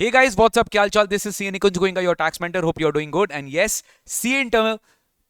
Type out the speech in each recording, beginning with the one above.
Hey guys, what's up? Kyal chal? This is CA Nikunj Goenka, your tax mentor. Hope you're doing good. And yes, CA internal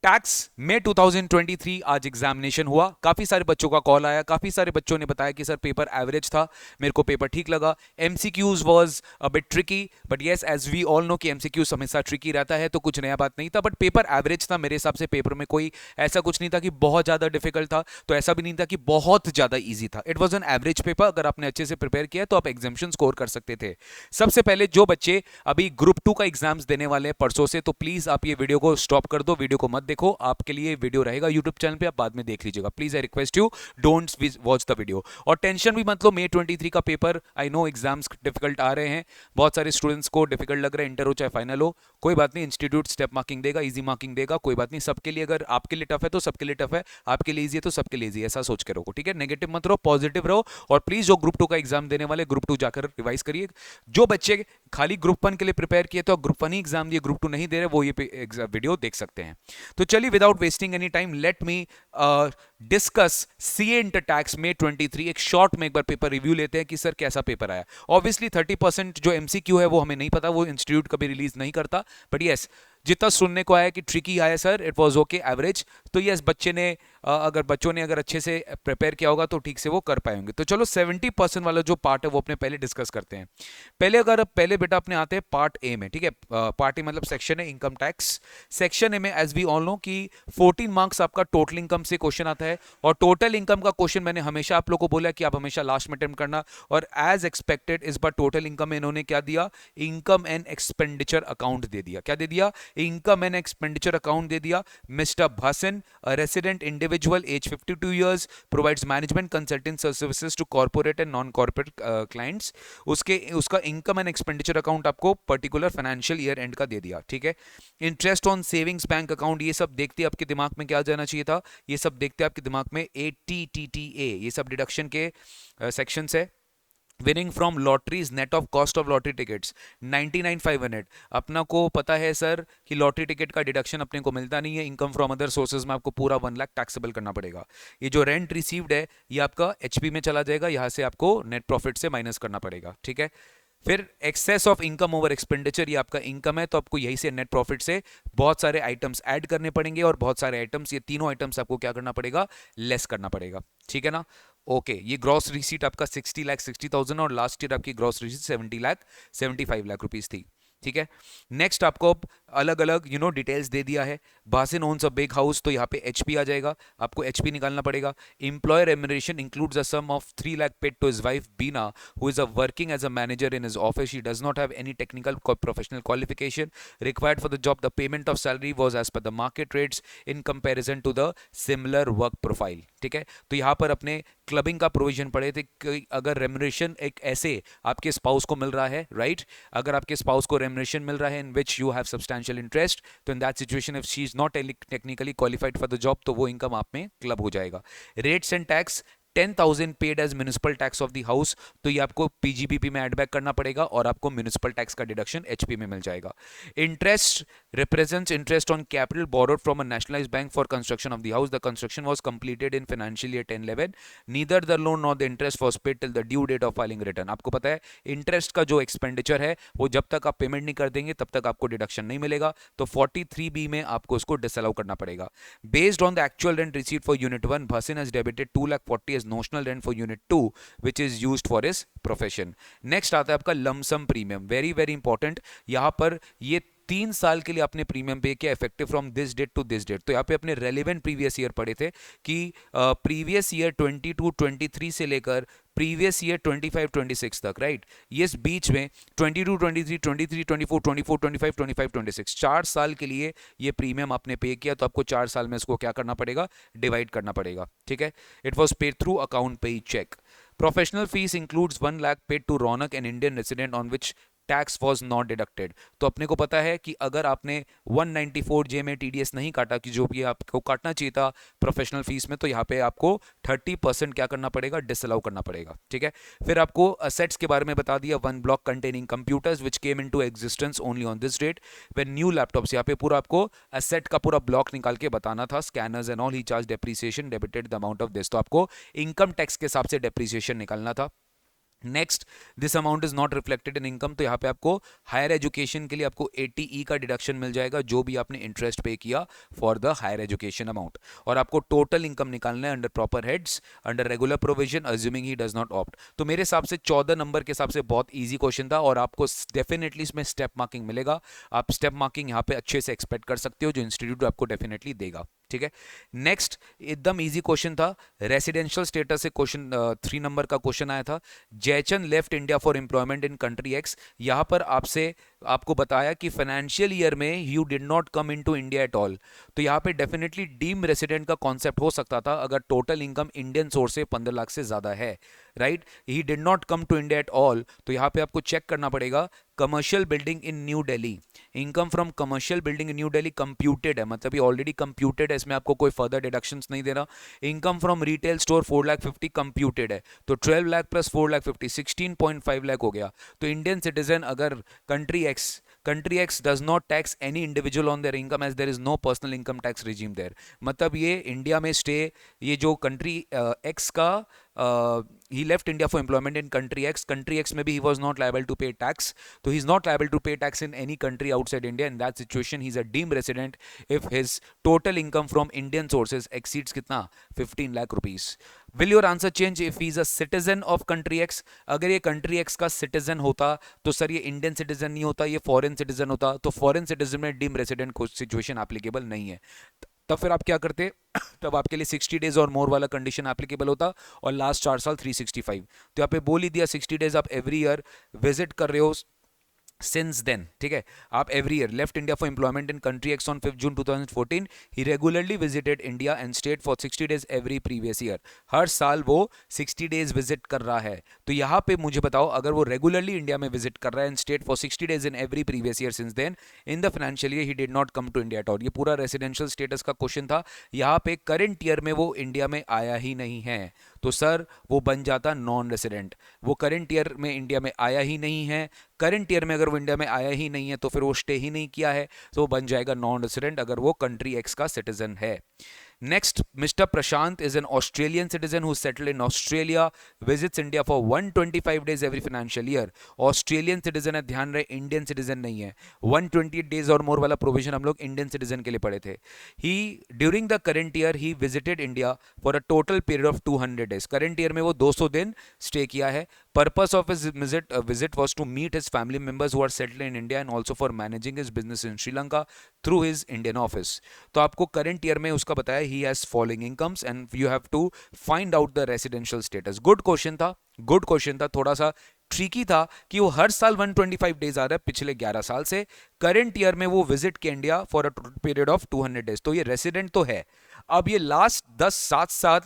tax में 2023 आज examination हुआ। काफी सारे बच्चों का call आया, काफी सारे बच्चों ने बताया कि सर पेपर एवरेज था, मेरे को पेपर ठीक लगा। MCQs was a bit tricky, but yes as we all know कि एमसीक्यूज हमेशा ट्रिकी रहता है, तो कुछ नया बात नहीं था। बट पेपर एवरेज था मेरे हिसाब से। पेपर में कोई ऐसा कुछ नहीं था कि बहुत ज्यादा डिफिकल्ट था, तो ऐसा भी नहीं था कि बहुत ज्यादा ईजी था। It was an average paper. अगर आपने अच्छे से प्रिपेयर किया तो आप एग्जामिशन स्कोर कर सकते थे। सबसे पहले जो बच्चे अभी ग्रुप 2 का एग्जाम्स देने वाले हैं परसों से, तो प्लीज आप ये वीडियो को स्टॉप कर दो, वीडियो को मत देखो। आपके लिए वीडियो रहेगा यूट्यूब चैनल पे, आप बाद में देख लीजिएगा। Please I request you, don't watch the video. और टेंशन भी मत लो, May 23 का paper, I know exams difficult आ रहे हैं, बहुत सारे स्टूडेंट्स को डिफिकल्ट लग रहा है, इंटर हो चाहे फाइनल हो, कोई बात नहीं। इंस्टीट्यूट स्टेप मार्किंग देगा, इजी मार्किंग देगा, कोई बात नहीं। सबके लिए, अगर आपके लिए टफ है तो सबके लिए टफ है, आपके लिए इजी है तो सबके लिए इजी है, ऐसा सोच के रखो, ठीक है। नेगेटिव मत रहो, पॉजिटिव रहो। और प्लीज जो ग्रुप 2 का एग्जाम देने वाले, ग्रुप 2 जाकर रिवाइज करिए। जो बच्चे खाली ग्रुप 1 के लिए प्रिपेयर किए तो ग्रुप 1 ही एग्जाम दिए, ग्रुप 2 नहीं दे रहे, वो ये वीडियो देख सकते हैं। तो चलिए, without wasting any time, let me discuss CA inter tax में 23। एक शॉर्ट में एक बार पेपर रिव्यू लेते हैं कि सर कैसा पेपर आया। ऑब्वियसली 30% जो एमसीक्यू है वो हमें नहीं पता, वो इंस्टीट्यूट कभी रिलीज नहीं करता, बट यस जितना सुनने को आया कि ट्रिकी आया sir, it was okay, average. तो यस, अगर बच्चों ने अगर अच्छे से प्रिपेयर किया होगा तो ठीक से वो कर पाएंगे। तो चलो 70% वाला जो पार्ट है वो अपने पहले डिस्कस करते हैं। पहले बेटा अपने आते हैं पार्ट ए में, ठीक है। पार्ट ए मतलब सेक्शन है इनकम टैक्स। सेक्शन ए में एज वी ऑल नो कि 14 मार्क्स आपका टोटल इनकम से क्वेश्चन आता है। और टोटल इनकम का क्वेश्चन मैंने हमेशा आप लोगों को बोला कि आप हमेशा लास्ट में अटेम्प्ट करना। और एज एक्सपेक्टेड इस बार टोटल इनकम में इन्होंने क्या दिया, इनकम एंड एक्सपेंडिचर अकाउंट दे दिया। क्या दे दिया? इनकम एंड एक्सपेंडिचर अकाउंट दे दिया। मिस्टर भासन, a resident individual age 52 years, provides management consulting services to corporate and non corporate clients। उसका इनकम एंड एक्सपेंडिचर अकाउंट आपको पर्टिकुलर फाइनेंशियल ईयर एंड का दे दिया, ठीक है। Interest on savings bank account, ये सब देखते आपके दिमाग में क्या जाना चाहिए था, ये सब देखते आपके दिमाग में ATTTA, ये सब डिडक्शन के सेक्शंस है। Winning from lotteries net of cost of lottery tickets 99,500। अपना को पता है सर कि लॉटरी टिकट का डिडक्शन अपने को मिलता नहीं है। इनकम फ्रॉम अदर सोर्सेज में आपको पूरा 1 लाख टैक्सेबल करना पड़ेगा। ये जो रेंट रिसीव्ड है ये आपका एचपी में चला जाएगा, यहां से आपको नेट प्रॉफिट से माइनस करना पड़ेगा, ठीक है। फिर excess of income over expenditure, ये आपका इनकम है, तो आपको यही से नेट प्रॉफिट से बहुत सारे आइटम्स ऐड करने पड़ेंगे, और बहुत सारे आइटम्स, ये तीनों आइटम्स आपको क्या करना पड़ेगा, लेस करना पड़ेगा, ठीक है ना। ओके, ये ग्रॉस रिसीट आपका 60,60,000 और लास्ट ईयर आपकी ग्रॉस रिसीट 75 लाख रुपीज थी, ठीक है। नेक्स्ट आपको अलग अलग डिटेल्स दे दिया है। Bhasin owns a big house, तो यहाँ पे एचपी आ जाएगा, आपको एचपी निकालना पड़ेगा। Employer remuneration includes a sum of 3 lakh paid to his wife Bina, who is a working as a manager in his office. She does not have any technical professional qualification required for the job. The payment of salary was as per the market rates in comparison to the similar work profile, ठीक है। तो यहाँ पर अपने clubbing का provision पड़े थे कि अगर रेम्युनरेशन एक ऐसे आपके स्पाउस को मिल रहा है, राइट, अगर आपके स्पाउस को रेम्युनरेशन मिल रहा है in which you have substantial interest, तो in that situation if she is not technically qualified for the job, तो वो इनकम आप में क्लब हो जाएगा। Rates and tax 10,000 paid as municipal tax of the house, तो ये आपको पीजीबीपी में एड बैक करना पड़ेगा और आपको म्यूनिसिपल टैक्स का डिडक्शन एचपी में मिल जाएगा। Interest represents interest on capital borrowed from a nationalized bank for construction of the house. The construction was completed in financial year 10-11. Neither the loan nor the interest was paid till the due date of filing return। आपको पता है interest का जो expenditure है वो जब तक आप पेमेंट नहीं कर देंगे तब तक आपको डिडक्शन नहीं मिलेगा, तो 43B में आपको उसको डिसअलाउ करना पड़ेगा। Based on the actual rent received for unit 1, Bhasin has debited 2,40,000 as notional rent for unit 2 which is used for his profession। Next आता है आपका lump sum premium, very very important. यहां पर ये 3 साल के लिए आपने प्रीमियम पे किया, effective from this date to this date. तो यहाँ पे अपने रेलिवेंट प्रीवियस ईयर पढ़े थे कि प्रीवियस ईयर 22-23 से लेकर प्रीवियस ईयर 25-26 तक, राइट। ये इस बीच में 22-23, 23-24, 24-25, 25-26 4 साल के लिए ये प्रीमियम आपने पे किया, तो आपको 4 साल में इसको क्या करना पड़ेगा, डिवाइड करना पड़ेगा, ठीक है। It was paid through account payee cheque. Professional fees includes 1 lakh paid to Raunak, an Indian resident on which tax was not deducted. तो अपने को पता है कि अगर आपने 194J में टीडीएस नहीं काटा, कि जो भी आपको काटना चाहिए था प्रोफेशनल फीस में, तो यहाँ पे आपको 30% क्या करना पड़ेगा, डिसअलाउ करना पड़ेगा, ठीक है। फिर आपको असेट्स के बारे में बता दिया, 1 block containing computers which came into existence only on this date when new laptops. यहाँ पे पूरा आपको असेट का पूरा ब्लॉक निकाल के बताना था, scanners and all. He charge depreciation debited the amount of this, तो आपको इनकम टैक्स के हिसाब से डेप्रीसिएशन निकालना था। Next, this amount is not reflected in income, तो यहाँ पे आपको हायर एजुकेशन के लिए आपको 80E का डिडक्शन मिल जाएगा जो भी आपने इंटरेस्ट पे किया for the higher education amount. और आपको टोटल इनकम निकालना है under proper heads, under regular provision, assuming he does not opt. तो मेरे हिसाब से 14 नंबर के हिसाब से बहुत ईजी क्वेश्चन था और आपको डेफिनेटली इसमें स्टेप मार्किंग मिलेगा। आप स्टेप मार्किंग यहाँ पे अच्छे से एक्सपेक्ट कर सकते हो जो इंस्टीट्यूट आपको डेफिनेटली देगा। ठीक है, नेक्स्ट एकदम इजी क्वेश्चन था, रेसिडेंशियल स्टेटस से क्वेश्चन 3 नंबर का क्वेश्चन आया था। Jaichand left India for employment in country x. यहां पर आपको बताया कि फाइनेंशियल ईयर में you did not come into India at all, तो यहां पे डेफिनेटली डीम रेसिडेंट का कॉन्सेप्ट हो सकता था अगर टोटल इनकम इंडियन सोर्स से 15 लाख से ज्यादा है, right. He did not come to India at all, तो यहां पे आपको चेक करना पड़ेगा commercial building in New Delhi, income from commercial building in New Delhi computed है, मतलब ये ऑलरेडी कंप्यूटेड है, इसमें आपको कोई फर्दर डिडक्शंस नहीं देना। Income from retail store 4,50,000 computed है, तो 12 लाख प्लस 4,50,000 16.5 लाख हो गया। तो इंडियन सिटीजन अगर country X does not tax any individual on their income as there is no personal income tax regime there, मतलब ये इंडिया में स्टे, ये जो कंट्री एक्स का he left India for employment in country X में भी he was not liable to pay tax, so he's not liable to pay tax in any country outside India. In that situation he's a deemed resident if his total income from Indian sources exceeds कितना 15 lakh rupees. Will your answer change if he's a citizen of country X? अगर ये country X का citizen होता तो sir ये Indian citizen नहीं होता, ये foreign citizen होता, तो foreign citizen में deemed resident को situation applicable नहीं है, तब फिर आप क्या करते तब आपके लिए 60 डेज और मोर वाला कंडीशन एप्लीकेबल होता और लास्ट 4 साल 365। तो यहाँ पे बोल ही दिया 60 डेज आप एवरी ईयर विजिट कर रहे हो since then, ठीक है। आप every year left India for employment in country X on 5th June 2014, he regularly visited India and stayed for 60 days every previous year, हर साल वो 60 days visit कर रहा है। तो यहाँ पे मुझे बताओ अगर वो regularly इंडिया में visit कर रहा है and stayed for 60 days in every previous year since then, in the financial year he did not come to India at all, ये पूरा residential status का क्वेश्चन था। यहाँ पे करंट ईयर में वो इंडिया में आया ही नहीं है, तो सर वो बन जाता नॉन रेसिडेंट। वो करंट ईयर में इंडिया में आया ही नहीं है, करंट ईयर में अगर वो इंडिया में आया ही नहीं है तो फिर वो स्टे ही नहीं किया है, तो वो बन जाएगा नॉन रेसिडेंट अगर वो कंट्री एक्स का सिटीजन है। Next, Mr. Prashant is an Australian citizen who settled in Australia, visits India for 125 days every financial year. Australian citizen है, ध्यान रहे इंडियन सिटीजन नहीं है। 128 डेज और मोर वाला प्रोविजन हम लोग इंडियन सिटीजन के लिए पढ़े थे। He during the current year he visited India for a total period of 200 days. Current year में वो 200 दिन स्टे किया है। Purpose of his visit was to meet his family members who are settled in India and also for managing his business in Sri Lanka through his Indian office. तो आपको current year में उसका बताया he has following incomes and you have to find out the residential status. Good question था, थोड़ा सा tricky था कि वो हर साल 125 डेज आ रहा है पिछले 11 साल से, करंट ईयर में वो विजिट किया India for a period of 200 days, तो ये रेसिडेंट तो है। अब ये लास्ट 10-7 साल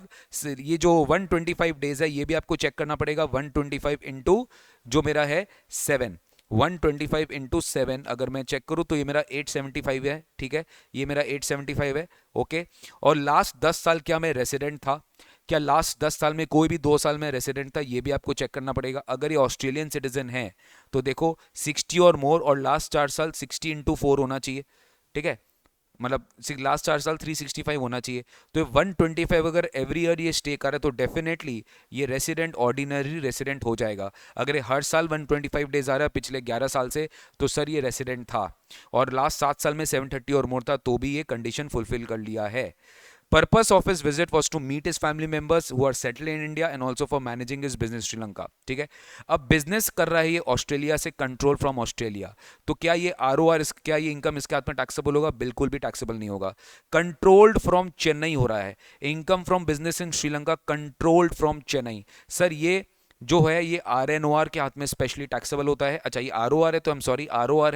ये जो 125 डेज है ये भी आपको चेक करना पड़ेगा। 125 इंटू जो मेरा है 7, 125 इंटू 7 अगर मैं चेक करूं तो ये मेरा 875 है, ठीक है, ये मेरा 875 है, ओके। और लास्ट 10 साल क्या मैं रेसिडेंट था, क्या लास्ट 10 साल में कोई भी 2 साल में रेसिडेंट था, ये भी आपको चेक करना पड़ेगा। अगर ये ऑस्ट्रेलियन सिटीजन है तो देखो 60 और मोर और लास्ट 4 साल 60 इंटू 4 होना चाहिए, ठीक है, मतलब लास्ट 4 साल 365 होना चाहिए। तो 125 अगर एवरी ईयर ये स्टे कर रहा है तो डेफिनेटली ये रेसिडेंट ऑर्डिनरी रेसिडेंट हो जाएगा। अगर ये हर साल 125 डेज आ रहा है पिछले 11 साल से तो सर ये रेसिडेंट था, और लास्ट 7 साल में 730 और मोर था तो भी ये कंडीशन फुलफिल कर लिया है। Purpose of his visit was to meet his family members who are settled in India and also for managing his business Sri Lanka, ठीक है। अब बिजनेस कर रहा है ये ऑस्ट्रेलिया से, कंट्रोल फ्रॉम ऑस्ट्रेलिया, तो क्या ये ROR क्या ये इनकम इसके हाथ में टैक्सेबल होगा? बिल्कुल भी टैक्सेबल नहीं होगा। कंट्रोल्ड फ्रॉम चेन्नई हो रहा है, income from business in Sri Lanka controlled from Chennai, sir ये जो है ये RNOR के हाथ में स्पेशली टैक्सेबल होता है। अच्छा ये ROR है तो ROR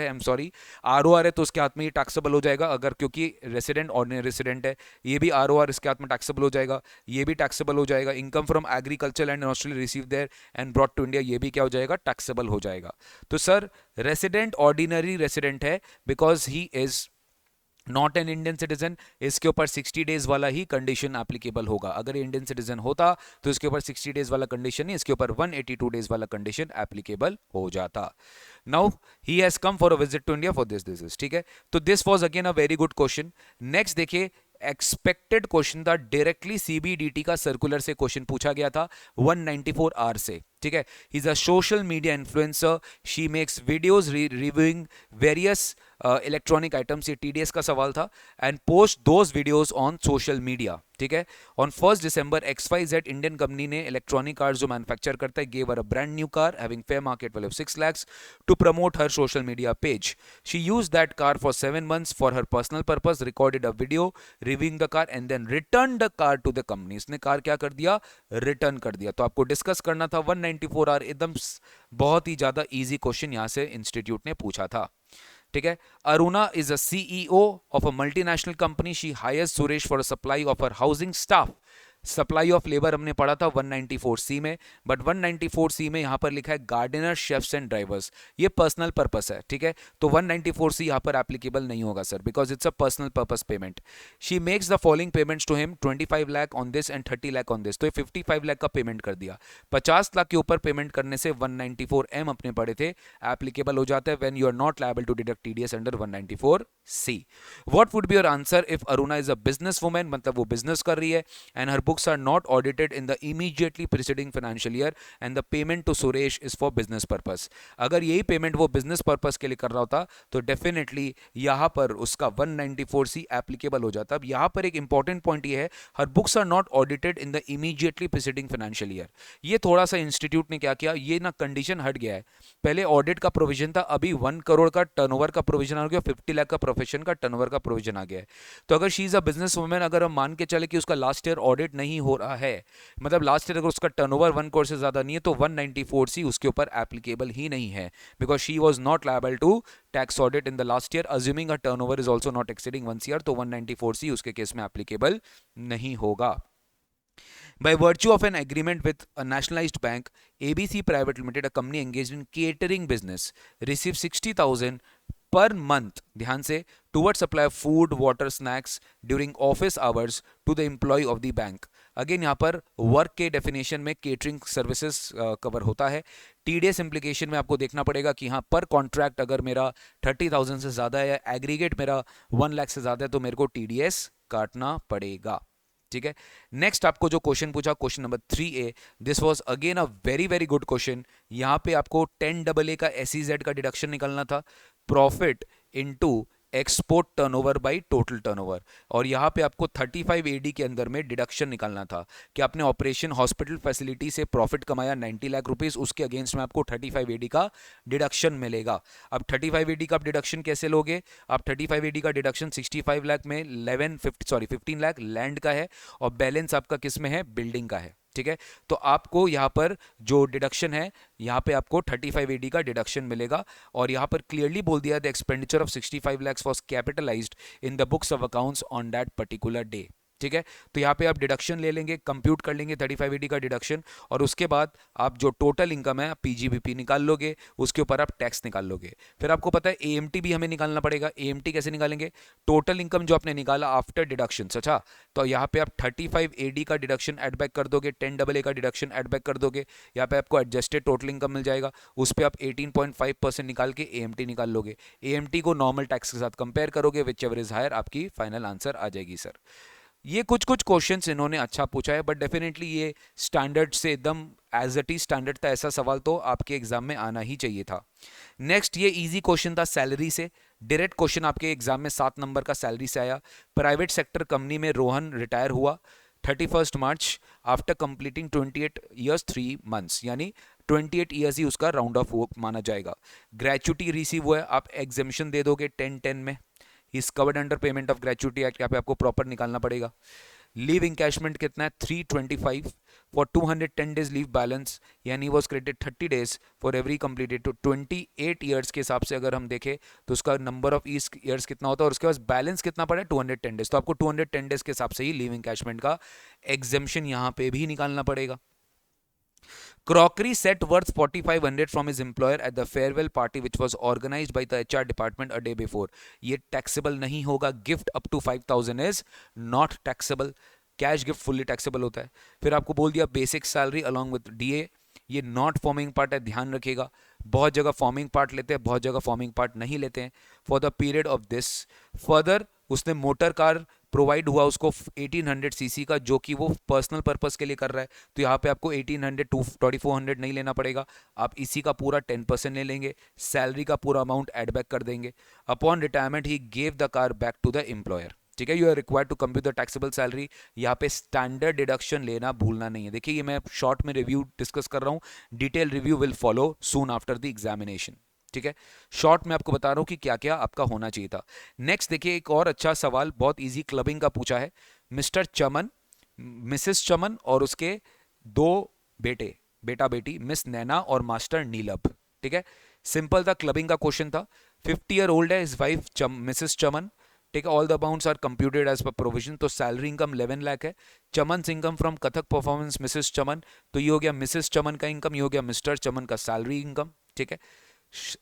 है तो उसके हाथ में ये टैक्सेबल हो जाएगा अगर, क्योंकि रेसिडेंट ऑर्डिनरी रेसिडेंट है, ये भी ROR इसके हाथ में टैक्सेबल हो जाएगा, ये भी टैक्सेबल हो जाएगा। Income from agriculture land in Australia receive there and brought to India, ये भी क्या हो जाएगा? टैक्सेबल हो जाएगा। तो सर रेसिडेंट ऑर्डिनरी रेसिडेंट है because he is not an Indian citizen, इसके ऊपर 60 डेज वाला ही कंडीशन एप्लीकेबल होगा। अगर इंडियन सिटीजन होता तो इसके ऊपर 60 डेज वाला कंडीशन नहीं, इसके ऊपर 182 डेज वाला कंडीशन एप्लीकेबल हो जाता। Now he has come for a visit to India for this, ठीक है। तो this was again a very good question. Next देखिए एक्सपेक्टेड क्वेश्चन था, डायरेक्टली CBDT का सर्कुलर से क्वेश्चन पूछा गया था 194 आर से, ठीक है. He is a social media influencer. She makes videos reviewing various electronic items. ये टीडीएस का सवाल था. And post those videos on social media. ठीक है. On 1 December XYZ Indian company ने इलेक्ट्रॉनिक कार जो मैन्युफैक्चर करता है gave her a brand new car having fair market value of 6 lakhs to promote her social media page. She used that car for 7 months for her personal purpose, recorded a video reviewing the car and then returned the car to the company. इसने car क्या कर दिया? Return कर दिया. तो आपको discuss करना था 194 आर. एकदम बहुत ही ज्यादा इजी क्वेश्चन यहां से इंस्टीट्यूट ने पूछा था. ठीक है. Aruna is a CEO of a multinational company. She hires Suresh for supply of her housing staff. Supply of labour हमने पढ़ा था 194C में, बट 194C में यहां पर लिखा है गार्डनर, शेफ्स एंड ड्राइवर्स. ये पर्सनल पर्पस है. ठीक है. तो 194C यहां पर एप्लीकेबल नहीं होगा sir, because it's a personal purpose payment. She makes the following payments to him 25 lakh on this and 30 lakh on this. तो ये 55 लाख का पेमेंट कर दिया. 50 लाख के ऊपर पेमेंट करने से 194M अपने पढ़े थे एप्लीकेबल हो जाता है when you are not liable to deduct TDS under 194C. What would be your answer if Aruna is a business women? मतलब वो बिजनेस कर रही है and her books are not audited in the immediately preceding financial year and the payment to Suresh is for business purpose. अगर यही payment वो business purpose के लिए कर रहा होता तो डेफिनेटली यहां पर उसका 194C एप्लीकेबल हो जाता. अब यहां पर एक इंपॉर्टेंट पॉइंट ये है, her books are not audited in the immediately preceding financial year. ये थोड़ा सा इंस्टीट्यूट ने क्या किया, ये ना कंडीशन हट गया है. पहले ऑडिट का प्रोविजन था, अभी 1 करोड़ का टर्नओवर का प्रोविजन आ गया, 50 लाख का प्रोफेशन का टर्नओवर का प्रोविजन आ गया है. तो अगर she is a business women, अगर हम मान के चले कि उसका लास्ट ईयर ऑडिट नहीं हो रहा है, मतलब लास्ट ईयर अगर उसका टर्नओवर 1 करोड़ से ज्यादा नहीं है, तो 194C उसके ऊपर एप्लीकेबल ही नहीं है, because she was not liable to tax audit in the last year assuming a turnover is also not exceeding 1 CR. तो 194C उसके केस में एप्लीकेबल नहीं होगा. By virtue of an agreement with a nationalized bank, ABC Private Limited, a company engaged in catering business, received 60,000 per month, ध्यान से, towards supply of food, water, snacks during office hours to the employee of the bank. Again यहाँ पर work के definition में catering services cover होता है. TDS implication में आपको देखना पड़ेगा कि हाँ पर कॉन्ट्रैक्ट अगर मेरा 30,000 से ज़्यादा है या एग्रीगेट मेरा 1 लाख से ज़्यादा है तो मेरे को टीडीएस काटना पड़ेगा. ठीक है. नेक्स्ट आपको जो क्वेश्चन पूछा, question number 3A, this was again a very very good question. यहाँ पे आपको 10AA का SEZ का डिडक्शन निकलना था, profit into export turnover by total turnover, और यहाँ पे आपको 35 AD के अंदर में डिडक्शन निकालना था कि आपने ऑपरेशन हॉस्पिटल फैसिलिटी से प्रॉफिट कमाया 90 लाख रुपीस, उसके अगेंस्ट में आपको 35 AD का डिडक्शन मिलेगा. अब 35 AD का आप डिडक्शन कैसे लोगे? आप 35 AD का डिडक्शन 65 लाख में 15 लाख लैंड का है और बैलेंस आपका किस में है? बिल्डिंग का है. ठीक है. तो आपको यहाँ पर जो डिडक्शन है, यहाँ पे आपको 35 AD का डिडक्शन मिलेगा, और यहाँ पर क्लियरली बोल दिया the expenditure of 65 lakhs was capitalised in the books of accounts on that particular day. ठीक है. तो यहाँ पे आप डिडक्शन ले लेंगे, कंप्यूट कर लेंगे 35 AD का डिडक्शन, और उसके बाद आप जो टोटल इनकम है PGBP निकाल लोगे, उसके ऊपर आप टैक्स निकाल लोगे. फिर आपको पता है AMT भी हमें निकालना पड़ेगा. AMT कैसे निकालेंगे? टोटल इनकम जो आपने निकाला आफ्टर डिडक्शन. अच्छा, तो यहाँ पे आप 35 AD का डिडक्शन एड बैक कर दोगे, 10AA का डिडक्शन एड बैक कर दोगे, यहाँ पे आपको एडजस्टेड टोटल इनकम मिल जाएगा, उस पर आप 18.5% निकाल के AMT निकाल लोगे. AMT को नॉर्मल टैक्स के साथ कंपेयर करोगे, विच एवर इज हायर, आपकी फाइनल आंसर आ जाएगी सर. ये कुछ कुछ क्वेश्चंस इन्होंने अच्छा पूछा है, बट डेफिनेटली ये स्टैंडर्ड से एकदम एज इट इज स्टैंडर्ड था. ऐसा सवाल तो आपके एग्जाम में आना ही चाहिए था. नेक्स्ट, ये इजी क्वेश्चन था सैलरी से. डायरेक्ट क्वेश्चन आपके एग्जाम में 7 नंबर का सैलरी से आया. प्राइवेट सेक्टर कंपनी में रोहन रिटायर हुआ 31 मार्च आफ्टर कंप्लीटिंग 28 ईयर्स 3 मंथ्स, यानी 28 ईयर्स ही उसका राउंड ऑफ वो माना जाएगा. ग्रेचुटी रिसीव हुआ है, आप एग्जामिशन दे दोगे 10-10 में. Is covered under payment of gratuity act, यहाँ पे आपको प्रॉपर निकालना पड़ेगा. लीव इंकैशमेंट कितना है? 325 फॉर 210 डेज लीव बैलेंस, यानी was credited 30 days for every completed. तो 28 ईयर्स के हिसाब से अगर हम देखें तो उसका नंबर ऑफ ईयर्स कितना होता है, और उसके बाद बैलेंस कितना पड़ा है? 210 डेज. तो आपको 210 डेज के हिसाब से ही लीव इंकैशमेंट का एग्जेम्पशन यहाँ पे भी निकालना पड़ेगा. Crockery set worth 4500 from his employer at the farewell party which was organized by the HR department a day before. ये taxable नहीं होगा. Gift up to 5000 is not taxable. Cash gift fully taxable होता है. फिर आपको बोल दिया basic salary along with DA, ये नॉट फॉर्मिंग पार्ट है, ध्यान रखिएगा. बहुत जगह फॉर्मिंग पार्ट लेते हैं, बहुत जगह फॉर्मिंग पार्ट नहीं लेते हैं. For the period of this, further उसने मोटर कार प्रोवाइड हुआ उसको 1800 सीसी का, जो कि वो पर्सनल पर्पस के लिए कर रहा है, तो यहाँ पे आपको 1800 टू 2400 नहीं लेना पड़ेगा, आप इसी का पूरा 10% ले लेंगे, सैलरी का पूरा अमाउंट एड बैक कर देंगे। Upon retirement he gave the car back to the employer. ठीक है, you are required to compute the taxable salary. यहाँ पे स्टैंडर्ड डिडक्शन लेना भूलना नहीं है। देखिए ये मैं शॉर्ट में रिव्यू डिस्कस कर रहा हूँ, detail review will follow soon after the examination. ठीक है, शॉर्ट में आपको बता रहा हूँ कि क्या क्या आपका होना चाहिए था। नेक्स्ट देखिए एक और अच्छा सवाल, बहुत इजी क्लबिंग का पूछा है। मिस्टर चमन, मिसेस चमन और उसके दो बेटे, बेटा बेटी, मिस नैना और मास्टर नीलब। ठीक है, सिंपल था, क्लबिंग का क्वेश्चन था। 50 ईयर ओल्ड है इस वाइफ मिसेस चमन। ठीक है, all the amounts are computed as per provision. तो सैलरी इनकम 11 लाख है। Chaman income from Kathak performance Mrs Chaman, तो ये हो गया मिसेस चमन का इनकम, ये हो गया मिस्टर चमन का सैलरी इनकम। ठीक है,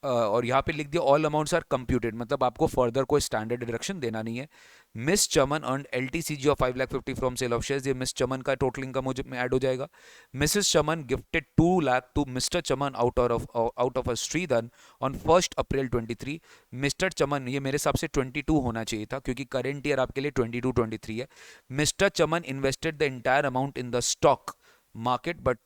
और यहाँ पे लिख दिया ऑल अमाउंट्स आर कंप्यूटेड, मतलब आपको फर्दर कोई स्टैंडर्ड डिडक्शन देना नहीं है। Miss Chaman earn LTCG of 5,50,000 from sale of shares, ये मिस चमन का टोटल इनकम में ऐड हो जाएगा। Mrs Chaman gifted 2 lakh to Mr Chaman out of a stridhan on 1 April 23। Mr Chaman, ये मेरे हिसाब से 22 होना चाहिए था क्योंकि करेंट ईयर आपके लिए 22-23 है। Mister Chaman invested the entire amount in the stock market but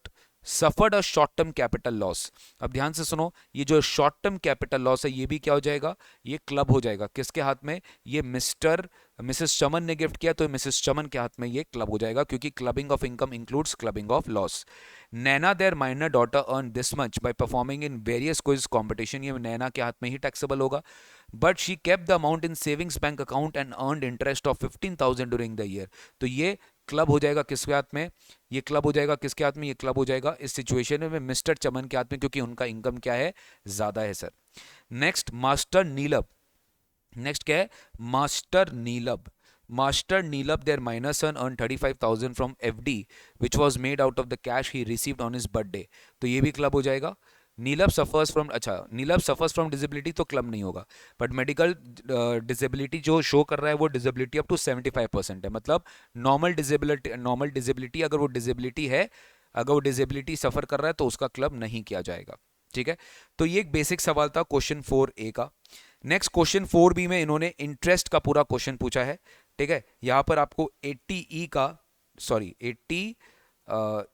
suffered a short term capital loss. अब ध्यान से सुनो, ये जो शॉर्ट टर्म कैपिटल लॉस है ये भी क्या हो जाएगा, ये क्लब हो जाएगा। किसके हाथ में, ये मिसेस चमन ने गिफ्ट किया तो मिसेस चमन के हाथ में ये क्लब हो जाएगा, क्योंकि clubbing of income includes clubbing of loss. Naina their minor daughter earn this much by performing in various quiz competition, ये नैना के हाथ में ही टैक्सेबल होगा। But she kept the amount in savings bank account and earned interest of 15,000 during the year. तो ये club हो जाएगा किसके हाथ में, ये क्लब हो जाएगा किसके हाथ में, ये क्लब हो जाएगा इस सिचुएशन में मिस्टर चमन के हाथ में, क्योंकि उनका इनकम क्या है, ज्यादा है sir. Next master Neelab, next क्या है, master Neelab. Master Neelab their minor son earn 35,000 from FD which was made out of the cash he received on his birthday, तो ये भी क्लब हो जाएगा। नीलब सफर्स फ्रॉम, अच्छा नीलब सफर्स फ्रॉम डिसेबिलिटी तो क्लब नहीं होगा, बट मेडिकल डिसेबिलिटी जो शो कर रहा है वो डिसेबिलिटी अप टू 75% है, मतलब नॉर्मल डिसेबिलिटी अगर वो डिसेबिलिटी है, अगर वो डिसेबिलिटी सफर कर रहा है तो उसका क्लब नहीं किया जाएगा। ठीक है, तो ये एक बेसिक सवाल था क्वेश्चन 4A का। नेक्स्ट क्वेश्चन 4B में इन्होंने इंटरेस्ट का पूरा क्वेश्चन पूछा है। ठीक है, यहां पर आपको 80 का, सॉरी 80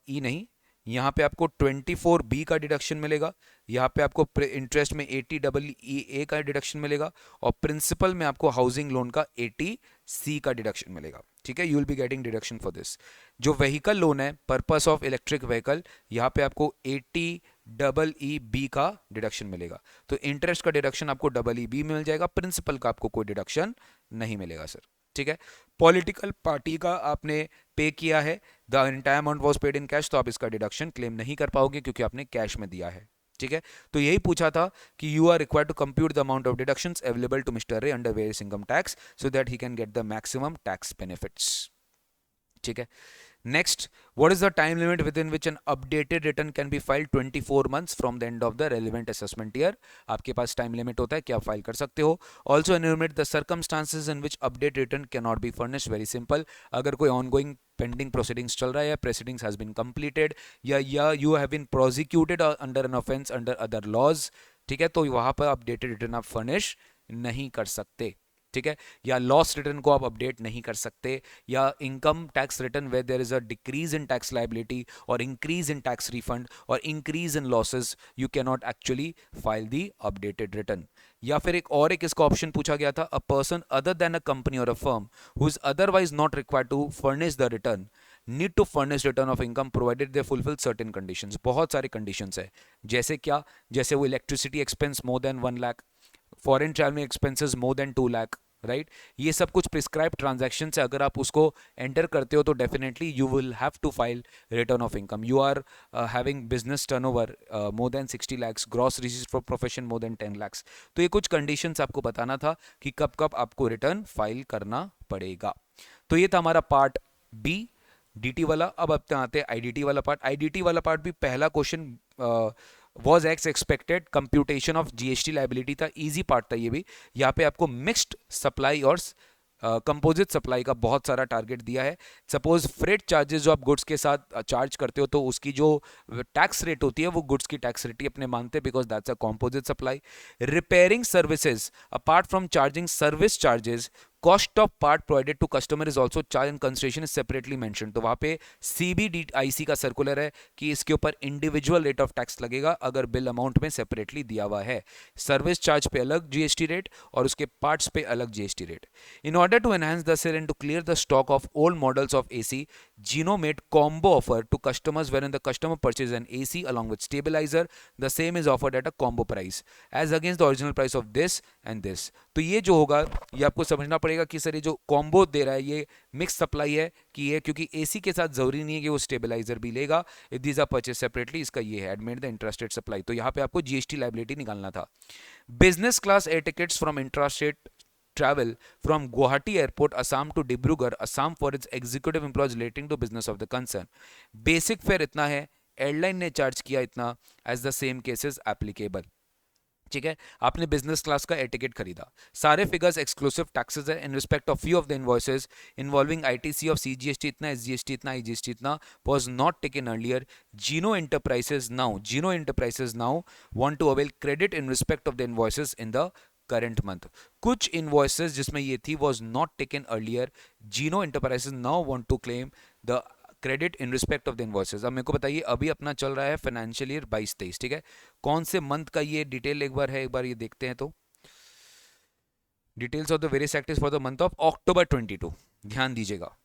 ई नहीं, यहाँ पे आपको 24B का डिडक्शन मिलेगा, यहाँ पे आपको इंटरेस्ट में 80EE का डिडक्शन मिलेगा, और प्रिंसिपल में आपको हाउसिंग लोन का 80C का डिडक्शन मिलेगा। ठीक है, you will be getting deduction for this. जो व्हीकल लोन है पर्पस ऑफ इलेक्ट्रिक व्हीकल, यहाँ पे आपको 80EEB का डिडक्शन मिलेगा। तो इंटरेस्ट का डिडक्शन आपको EEB मिल जाएगा, प्रिंसिपल का आपको कोई डिडक्शन नहीं मिलेगा सर। ठीक है, पॉलिटिकल पार्टी का आपने पे किया है, the entire amount was paid in cash, तो आप इसका डिडक्शन क्लेम नहीं कर पाओगे क्योंकि आपने कैश में दिया है। ठीक है, तो यही पूछा था कि you are required to compute the amount of deductions available to Mr Ray under various income tax so that he can get the maximum tax benefits. ठीक है, next, what is the time limit within which an updated return can be filed? 24 months from the end of the relevant assessment year. आपके पास time limit होता है कि आप file कर सकते हो। Also enumerate the circumstances in which update return cannot be furnished. Very simple, अगर कोई ongoing pending proceedings चल रहा है या proceedings has been completed या you have been prosecuted under an offense under other laws, ठीक है, तो वहां पर अपडेटेड रिटर्न आप फर्निश नहीं कर सकते। ठीक है, या लॉस रिटर्न को आप अपडेट नहीं कर सकते, या income tax return where there is a decrease in tax liability और इंक्रीज इन टैक्स रिफंड और increase in losses, you can not actually file the updated return. या फिर एक इसका ऑप्शन पूछा गया था, a person other than a company और a firm who is otherwise not required to furnish the return need to furnish return of income provided they fulfil certain conditions. बहुत सारे कंडीशंस है, जैसे क्या, जैसे वो electricity expense more than 1 lakh, foreign travelling expenses more than 2 lakh, right, ये सब कुछ प्रिस्क्राइब ट्रांजैक्शन से अगर आप उसको एंटर करते हो तो definitely you will have to file return of income. You are having business turnover more than 60 lakhs, gross receipts for profession more than 10 lakhs, तो ये कुछ कंडीशंस आपको बताना था कि कब कब आपको रिटर्न फाइल करना पड़ेगा। तो ये था हमारा पार्ट बी डीटी वाला। अब आते हैं आईडीटी वाला पार्ट। आईडीटी वाला पार्ट भी पहला question was as expected, computation of GST liability था, इजी पार्ट था ये भी। यहाँ पे आपको मिक्स्ड सप्लाई और कंपोजिट सप्लाई का बहुत सारा टारगेट दिया है। सपोज फ्रेट चार्जेस जो आप गुड्स के साथ चार्ज करते हो तो उसकी जो टैक्स रेट होती है वो गुड्स की टैक्स रेट ही अपने मानते हैं, because that's a composite supply. Repairing services apart from charging service charges cost of part provided to customer is also charge and consideration is separately mention. तो वहां पे CBDIC का सर्कुलर है कि इसके ऊपर इंडिविजुअल रेट ऑफ टैक्स लगेगा अगर बिल अमाउंट में सेपरेटली दिया हुआ है। सर्विस चार्ज पे अलग GST रेट और उसके पार्ट्स पे अलग GST rate. In order to enhance the sale and to clear the stock of old models of AC, Gino made combo offer to customers wherein the customer purchases an AC along with stabilizer. The same is offered at a combo price as against the original price of this and this. तो ये जो होगा ये आपको समझना पड़ेगा कि sir ये जो कॉम्बो दे रहा है ये मिक्स सप्लाई है कि ये, क्योंकि AC के साथ जरूरी नहीं है कि वो स्टेबलाइजर भी लेगा। If these are purchase separately, इसका ये है एडमिट द इंट्रास्टेट सप्लाई। तो यहाँ पे आपको GST लाइबिलिटी निकालना था। Business class air tickets from intrastate travel from Guwahati Airport, Assam to Dibrugarh, Assam for its executive employees relating to business of the concern. Basic fare इतना है, airline ने charge किया इतना, as the same cases applicable। ठीक है, आपने business class का air ticket खरीदा, सारे फिगर्स एक्सक्लूसिव टैक्सेस है इन respect of few of the invoices involving ITC of CGST इतना, SGST इतना, IGST इतना was not taken earlier. Gino Enterprises now want to avail credit in respect of the invoices in the current month. कुछ invoices जिसमें ये थी was not taken earlier, Gino Enterprises now want to claim the credit in respect of the invoices. अब मेरे को बताइए, अभी अपना चल रहा है फाइनेंशियल ईयर 22-23, ठीक है, कौन से मंथ का ये डिटेल एक बार ये देखते हैं। तो details of the various activities for the month of अक्टूबर 22, ध्यान दीजिएगा,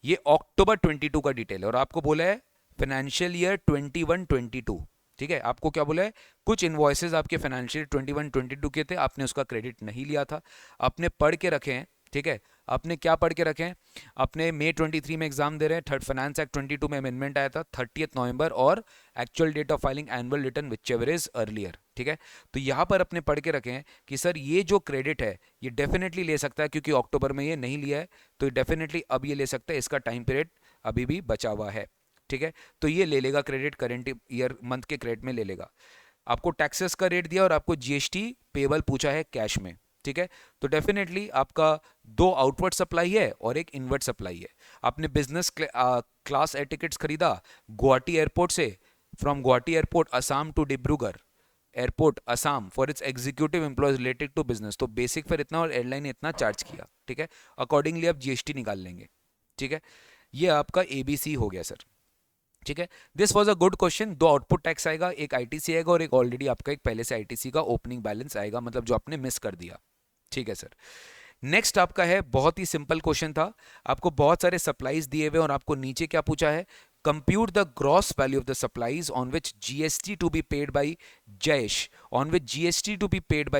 ये अक्टूबर 22 का डिटेल है और आपको बोला है फाइनेंशियल ईयर 21-22, ठीक है, आपको क्या बोला है, कुछ इनवॉइसेस आपके फाइनेंशियल 21-22 के थे, आपने उसका क्रेडिट नहीं लिया था, आपने पढ़ के रखे हैं, ठीक है, आपने क्या पढ़ के रखे हैं, आपने मई 23 में एग्जाम दे रहे हैं, थर्ड फाइनेंस एक्ट 22 में अमेंडमेंट आया था 30 नवंबर, और actual date of filing annual return whichever is earlier, ठीक है। तो यहाँ पर अपने पढ़ के रखे हैं कि सर ये जो क्रेडिट है ये डेफिनेटली ले सकता है, क्योंकि अक्टूबर में ये नहीं लिया है तो डेफिनेटली अब ये ले सकता है, इसका टाइम पीरियड अभी भी बचा हुआ है, ठीक है। तो ये ले लेगा क्रेडिट, करेंट ईयर मंथ के क्रेडिट में ले लेगा। आपको टैक्सेस का रेट दिया और आपको GST पेबल पूछा है कैश में, ठीक है, तो डेफिनेटली आपका दो आउटवर्ड सप्लाई है और एक इनवर्ड सप्लाई है। आपने बिजनेस क्लास एयर टिकट्स खरीदा गुवाहाटी एयरपोर्ट से, from Guwahati airport Assam to Dibrugarh airport Assam for its executive employees related to business, तो बेसिक फेयर इतना और एयरलाइन ने इतना चार्ज किया, ठीक है, अकॉर्डिंगली आप GST निकाल लेंगे, ठीक है। ये आपका ABC हो गया सर, ठीक है। This was a good question. दो आउटपुट टैक्स आएगा, एक ITC आएगा और एक ऑलरेडी आपका एक पहले से ITC का ओपनिंग बैलेंस आएगा, मतलब जो आपने मिस कर दिया, ठीक है सर। नेक्स्ट आपका है, बहुत ही सिंपल क्वेश्चन था, आपको बहुत सारे सप्लाईज दिए हुए और आपको नीचे क्या पूछा है, compute the gross value of the supplies on which GST to be paid by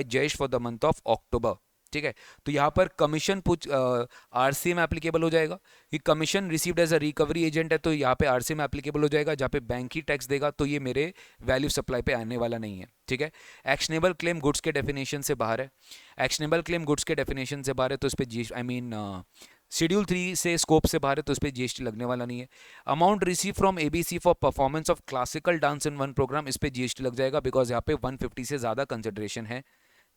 Jayesh for the month of October, ठीक है। तो यहां पर कमीशन RCM एप्लीकेबल हो जाएगा, कि commission received as a recovery agent है, तो यहाँ पे RCM एप्लीकेबल हो जाएगा, जहाँ पे बैंक ही टैक्स देगा, तो ये मेरे वैल्यू सप्लाई पे आने वाला नहीं है, ठीक है। एक्शनेबल क्लेम गुड्स के डेफिनेशन से बाहर है, एक्शनेबल क्लेम गुड्स के डेफिनेशन से बाहर है, तो इस पर शेड्यूल 3 से स्कोप से बाहर है, तो इस पर GST लगने वाला नहीं है। Amount receive from ABC for performance of classical dance in one programme, इस पर GST लग जाएगा, बिकॉज यहाँ पे 150 से ज्यादा कंसिडरेशन है,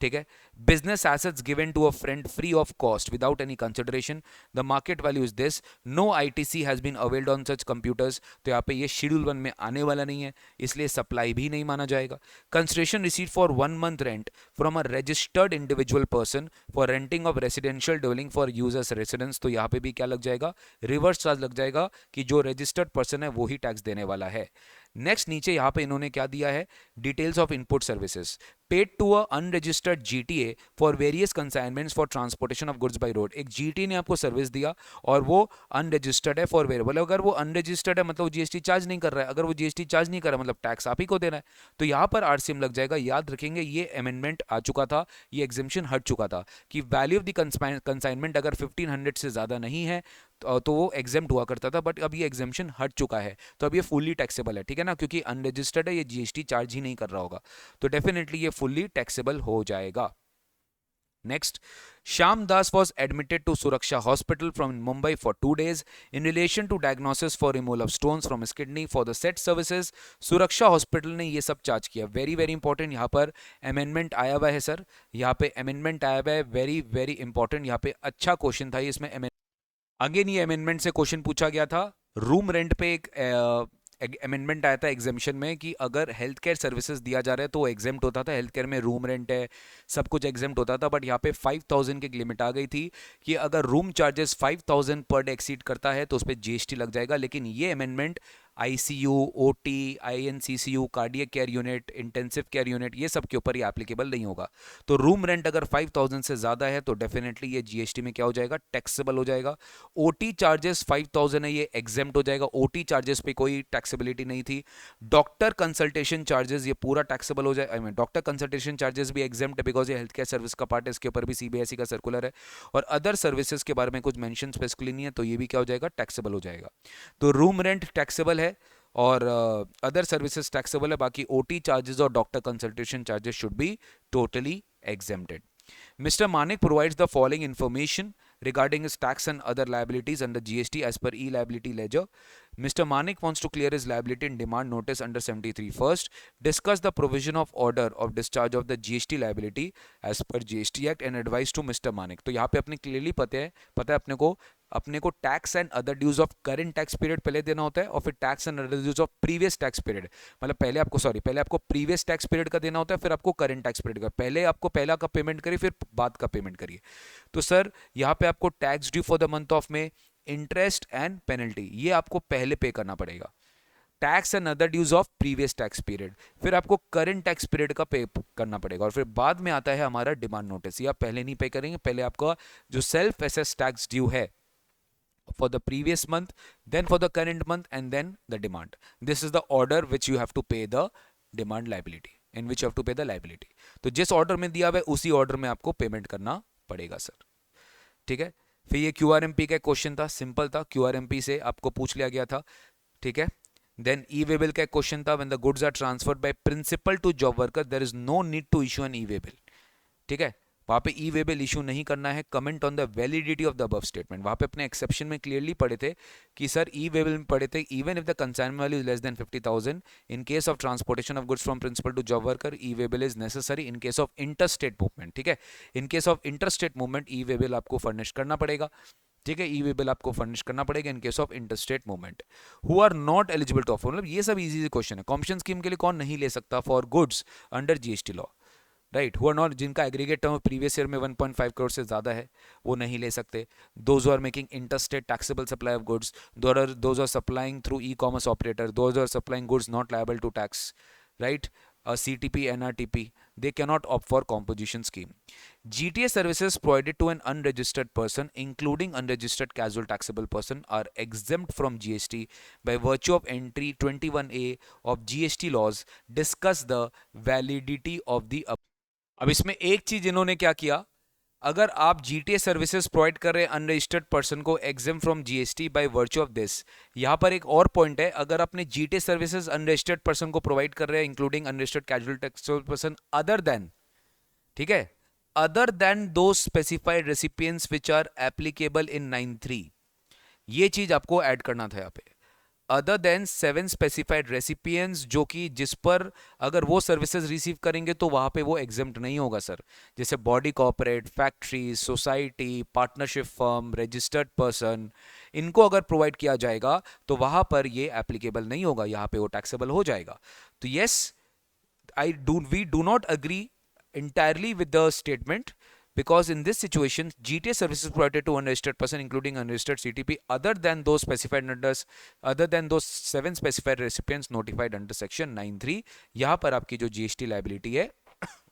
ठीक है। Business assets given to a friend free of cost without any consideration, the market value is this, no ITC has been availed on such computers, तो यहाँ पे ये शेड्यूल 1 में आने वाला नहीं है, इसलिए सप्लाई भी नहीं माना जाएगा। Consideration receive for 1 month rent from a registered individual person for renting of residential dwelling for use as residence, तो यहाँ पे भी क्या लग जाएगा, रिवर्स चार्ज लग जाएगा, कि जो रजिस्टर्ड पर्सन है वो ही टैक्स देने वाला है। नेक्स्ट नीचे यहाँ पे इन्होंने क्या दिया है, details of input services paid to a unregistered GTA for various consignments for transportation of goods by road, एक GT ने आपको सर्विस दिया और वो अनरजिस्टर्ड है फॉर वेरिएबल, अगर वो अनरजिस्टर्ड है मतलब वो GST चार्ज नहीं कर रहा है, अगर वो GST चार्ज नहीं कर रहा है मतलब टैक्स आप ही को देना है, तो यहाँ पर RCM लग जाएगा। याद रखेंगे ये अमेंडमेंट आ चुका था, ये एग्जेम्पशन हट चुका था, कि वैल्यू ऑफ द कंसाइनमेंट अगर 1500 से ज्यादा नहीं है तो वो एग्जेम्प्ट हुआ करता था, बट अब ये एग्जेम्पशन हट चुका है, तो अब ये फुल्ली टैक्सेबल है, ठीक है ना, क्योंकि अनरजिस्टर्ड है, ये GST चार्ज ही नहीं कर रहा होगा, तो डेफिनेटली ये फुल्ली टैक्सेबल हो जाएगा। Next, Shyam Das was admitted to Suraksha Hospital from Mumbai for 2 days in relation to diagnosis for removal of stones from his kidney for the said services. Suraksha Hospital ने ये सब charge किया, very very important, यहाँ पर amendment आया हुआ है sir, यहाँ पे अमेंडमेंट आया हुआ है, वेरी वेरी इंपॉर्टेंट, यहाँ पे अच्छा क्वेश्चन था इसमें। अगेन ये अमेंडमेंट से क्वेश्चन पूछा गया था, रूम रेंट पे एक अमेंडमेंट आया था एग्जेम्पशन में कि अगर हेल्थ केयर सर्विसेज दिया जा रहा है तो वो एग्जेम्प्ट होता था, हेल्थ केयर में रूम रेंट है, सब कुछ एग्जेम्प्ट होता था। बट यहाँ पे 5000 की लिमिट आ गई थी कि अगर room charges 5000 per day exceed करता है तो उस पर जीएसटी लग जाएगा। लेकिन ये amendment ICU, OT, INCCU, cardiac care unit, intensive care unit, ये सब के ऊपर ये एप्लीकेबल नहीं होगा। तो रूम रेंट अगर 5000 से ज़्यादा है तो डेफिनेटली ये जीएसटी में क्या हो जाएगा, टैक्सेबल हो जाएगा। ओटी चार्जेस 5000 है, ये एग्जेम्प्ट हो जाएगा, ओटी चार्जेस पे कोई टैक्सेबिलिटी नहीं थी। डॉक्टर कंसल्टेशन चार्जेस ये पूरा टैक्सेबल हो जाए, I mean doctor consultation charges भी एग्जेम्प्ट है बिकॉज ये हेल्थ केयर सर्विस का पार्ट है, इसके ऊपर भी सीबीएसई का सर्कुलर है। और अदर सर्विसेज के बारे में कुछ मेंशन स्पेसिफिकली नहीं है, तो ये भी क्या हो जाएगा, टैक्सेबल हो जाएगा। तो रूम रेंट टैक्सेबल है और अदर सर्विसेज टैक्सेबल है, बाकी ओटी चार्जेस और doctor consultation charges should be totally exempted. Mr. Manik provides the following information regarding his tax and other liabilities under GST as per e-liability ledger. Mr. Manik wants to clear his liability in demand notice under 73. First, discuss the provision of order of discharge of the GST liability as per GST Act and advice to Mr. Manik. तो यहाँ पे अपने clearly पता है अपने को tax and other dues of current tax period पहले देना होता है और फिर tax and other dues of previous tax period, मतलब पहले आपको प्रीवियस टैक्स पीरियड का देना होता है, फिर आपको करंट टैक्स पीरियड का, पहले आपको पहला का पेमेंट करिए फिर बाद का पेमेंट करिए। तो सर यहाँ पे आपको tax due for the month of में, इंटरेस्ट एंड पेनल्टी, ये आपको पहले पे करना पड़ेगा। Tax and other dues of previous tax period, फिर आपको करंट टैक्स पीरियड का पे करना पड़ेगा और फिर बाद में आता है हमारा डिमांड नोटिस। ये आप पहले नहीं पे करेंगे, पहले आपका जो सेल्फ एसेस टैक्स ड्यू है for the previous month, then for the current month, and then the demand. This is the order which you have to pay the demand liability, in which you have to pay the liability. तो जिस order में दिया हुआ है उसी order में आपको payment करना पड़ेगा सर, ठीक है। फिर ये क्यूआरएमपी का क्वेश्चन था, सिंपल था, क्यूआरएमपी से आपको पूछ लिया गया था, ठीक है। देन ई वेबल का क्वेश्चन था, when the goods are transferred by principal to job worker there is no need to issue an e waybill, ठीक है। वहां पे ई वेबल इशू नहीं करना है। Comment on the validity of the above statement, वहां पे अपने एक्सेप्शन में क्लियरली पढ़े थे कि सर ई वेबल में पढ़े थे, even if the consignment value is less than 50,000 in case of transportation of goods from principal to job worker, e waybill is necessary in case of interstate movement, ठीक है। In case of interstate movement e waybill आपको furnish करना पड़ेगा, ठीक है। ई waybill आपको furnish करना पड़ेगा in case of interstate movement. Who are not eligible to offer, मतलब ये सब इजी क्वेश्चन है। कॉम्पशन स्कीम के लिए कौन नहीं ले सकता for goods under GST law, right. Who are not, जिनका एग्रीगेट टर्म प्रीवियस ईयर में 1.5 करोड़ से ज़्यादा है वो नहीं ले सकते। Those are making interstate taxable supply of goods, those are supplying through e commerce operator, those are supplying goods not liable to tax, right. CTP, NRTP, they cannot opt for composition scheme. GTA services provided to an unregistered person, including unregistered casual taxable person, are exempt from GST by virtue of entry 21A of GST laws. Discuss the validity of the अब इसमें एक चीज इन्होंने क्या किया, अगर आप GTA services provide कर रहे हैं अनरजिस्टर्ड पर्सन को exempt from GST by virtue of this, यहां पर एक और पॉइंट है, अगर आपने जीटीए सर्विसेज अनरजिस्टर्ड पर्सन को प्रोवाइड कर रहे हैं including unregistered casual taxable person other than, ठीक है, other than those specified recipients which are applicable in 9(3), ये चीज आपको ऐड करना था यहाँ पे, अदर देन 7 स्पेसिफाइड रेसिपिएंट्स, जो कि जिस पर अगर वो सर्विसेज रिसीव करेंगे तो वहां पे वो एग्जेम्प्ट नहीं होगा सर, जैसे body corporate, factory, society, partnership firm, registered person, इनको अगर प्रोवाइड किया जाएगा तो वहां पर ये एप्लीकेबल नहीं होगा, यहाँ पे वो टैक्सेबल हो जाएगा। तो yes, we do not agree entirely with the statement, because in this situation GTA services provided to unregistered person including unregistered CTP other than those specified under, other than those 7 specified recipients notified under section 9(3), यहां पर आपकी जो GST liability है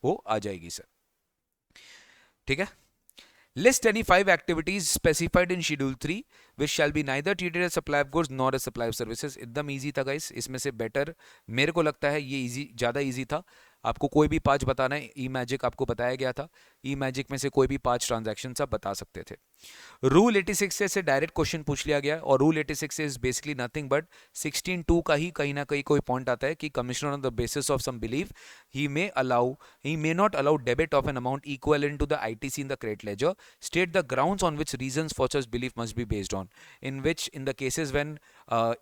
वो आ जाएगी sir, ठीक है। List any 5 activities specified in Schedule 3 which shall be neither treated as supply of goods nor as supply of services। एकदम easy था गाइस, इसमें से बेटर मेरे को लगता है ये easy, ज़्यादा easy था। आपको कोई भी 5 बताना है, ई मैजिक आपको बताया गया था, ई मैजिक में से कोई भी 5 ट्रांजैक्शन आप बता सकते थे। रूल 86 से डायरेक्ट क्वेश्चन पूछ लिया गया और rule 86 is basically nothing but 16(2) का ही कहीं ना कहीं कोई पॉइंट आता है कि commissioner on the basis of some belief he may not allow debit of an amount equivalent to the ITC in the credit ledger, state the grounds on which reasons for such belief must be based on, in the cases when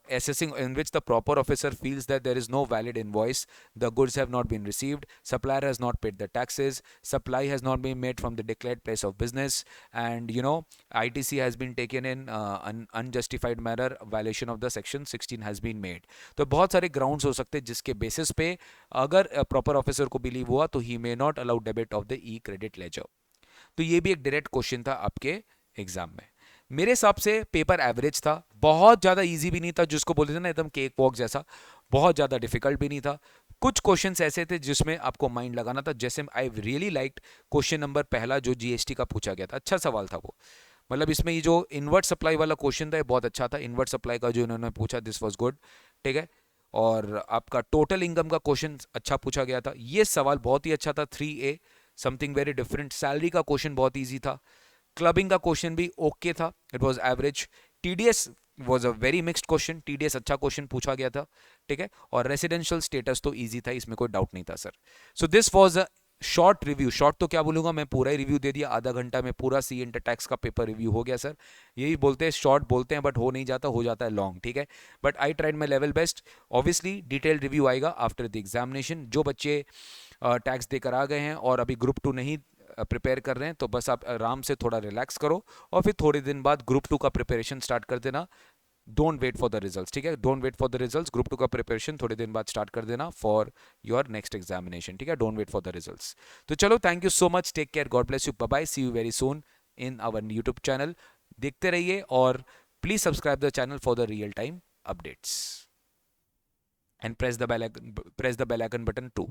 assessing, in which the proper officer feels that there is no valid invoice, the goods have not been received, supplier has not paid the taxes, supply has not been made from the declared place of business, and ITC has been taken in an unjustified manner, violation of the section 16 has been made. तो बहुत सारे grounds हो सकते हैं जिसके basis पे अगर proper officer को बिलीव हुआ तो he may not allow debit of the e credit ledger. तो ये भी एक डायरेक्ट क्वेश्चन था आपके एग्जाम में. मेरे हिसाब से पेपर एवरेज था, बहुत ज़्यादा इजी भी नहीं था, जिसको बोलते थे ना एकदम केक वॉक जैसा, बहुत ज़्यादा डिफिकल्ट भी नहीं था. कुछ क्वेश्चंस ऐसे थे जिसमें आपको माइंड लगाना था, जैसे I really liked question number पहला जो जीएसटी का पूछा गया था, अच्छा सवाल था वो. मतलब इसमें ये जो इन्वर्ट सप्लाई वाला क्वेश्चन था ये बहुत अच्छा था. इन्वर्ट सप्लाई का जो इन्होंने पूछा, दिस वाज गुड. ठीक है. और आपका टोटल इनकम का क्वेश्चन अच्छा पूछा गया था, ये सवाल बहुत ही अच्छा था. 3A something very different. Salary का क्वेश्चन बहुत ईजी था. क्लबिंग का क्वेश्चन भी ओके था, it was average. TDS was a very mixed question, TDS अच्छा क्वेश्चन पूछा गया था. ठीक है. और रेसिडेंशियल स्टेटस तो इजी था, इसमें कोई डाउट नहीं था sir. So this was a short review. Short तो क्या बोलूंगा मैं, पूरा ही रिव्यू दे दिया. आधा घंटा में पूरा सी इंटर टैक्स का पेपर रिव्यू हो गया सर. यही बोलते हैं, शॉर्ट बोलते हैं बट हो नहीं जाता, हो जाता है लॉन्ग. ठीक है. But I tried my level best. Obviously detail review आएगा आफ्टर द एग्जामिनेशन. जो बच्चे टैक्स देकर आ गए हैं और अभी ग्रुप 2 नहीं प्रिपेयर कर रहे हैं तो बस आप आराम से थोड़ा रिलैक्स करो और फिर थोड़े दिन बाद ग्रुप 2 का प्रिपरेशन स्टार्ट कर देना. Don't wait for the results. ठीक है. Don't wait for the results. Group 2 का प्रिपरेशन थोड़े दिन बाद स्टार्ट कर देना फॉर योर नेक्स्ट एग्जामिनेशन. ठीक है. Don't wait for the results. तो चलो, thank you so much. Take care. God bless you. Bye bye. See you very soon in our YouTube channel. देखते रहिए और please subscribe the channel for the real time updates and press the bell icon button too.